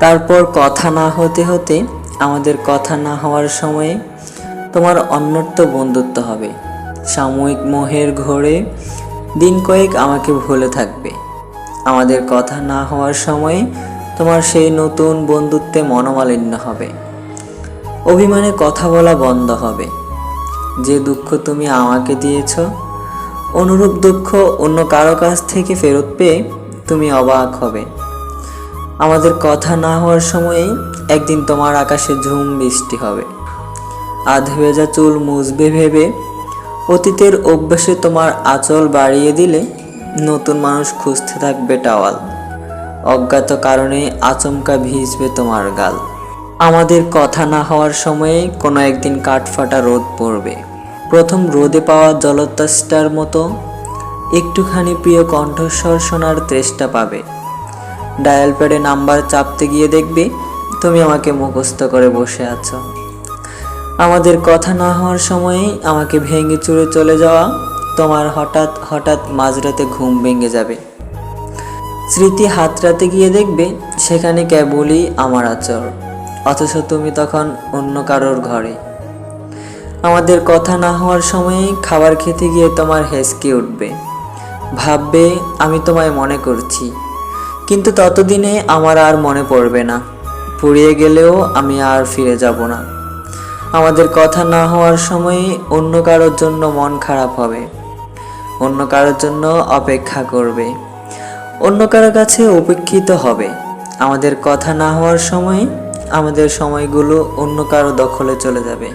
তারপর কথা না হতে হতে আমাদের কথা না হওয়ার সময়ে তোমার অন্যত্র বন্ধুত্ব হবে। সাময়িক মোহের ঘোরে দিন কয়েক আমাকে ভুলে থাকবে। আমাদের কথা না হওয়ার সময়ে তোমার সেই নতুন বন্ধুত্বে মনোমালিন্য হবে। অভিমানে কথা বলা বন্ধ হবে। যে দুঃখ তুমি আমাকে দিয়েছ, অনুরূপ দুঃখ অন্য কারো কাছ থেকে ফেরত পেয়ে তুমি অবাক হবে। আমাদের কথা না হওয়ার সময়েই একদিন তোমার আকাশে ঝুম বৃষ্টি হবে। আধ ভেজা চুল মুছবে ভেবে অতীতের অভ্যাসে তোমার আঁচল বাড়িয়ে দিলে নতুন মানুষ খুঁজতে থাকবে টাওয়াল। অজ্ঞাত কারণে আচমকা ভিজবে তোমার গাল। আমাদের কথা না হওয়ার সময়ে কোনো একদিন কাঠফাটা রোদ পড়বে। প্রথম রোদে পাওয়া জলতষ্টার মতো একটুখানি প্রিয় কণ্ঠস্বর শোনার চেষ্টা পাবে। ডায়াল প্যাডে নাম্বার চাপতে গিয়ে দেখবে তুমি আমাকে মুখস্থ করে বসে আছো। আমাদের কথা না হওয়ার সময়েই আমাকে ভেঙে চুরে চলে যাওয়া তোমার হঠাৎ হঠাৎ মাঝরাতে ঘুম ভেঙে যাবে। স্মৃতি হাতড়াতে গিয়ে দেখবে সেখানে কেবলই আমার আচর, অথচ তুমি তখন অন্য কারোর ঘরে। আমাদের কথা না হওয়ার সময়েই খাবার খেতে গিয়ে তোমার হেসকে উঠবে। ভাববে আমি তোমায় মনে করছি, কিন্তু ততদিনে আমার আর মনে পড়বে না। পুড়িয়ে গেলেও আমি আর ফিরে যাব না। আমাদের কথা না হওয়ার সময়ে অন্য কারোর জন্য মন খারাপ হবে, অন্য কারোর জন্য অপেক্ষা করবে, অন্য কারোর কাছে উপেক্ষিত হবে। আমাদের কথা না হওয়ার সময়ে আমাদের সময়গুলো অন্য কারো দখলে চলে যাবে।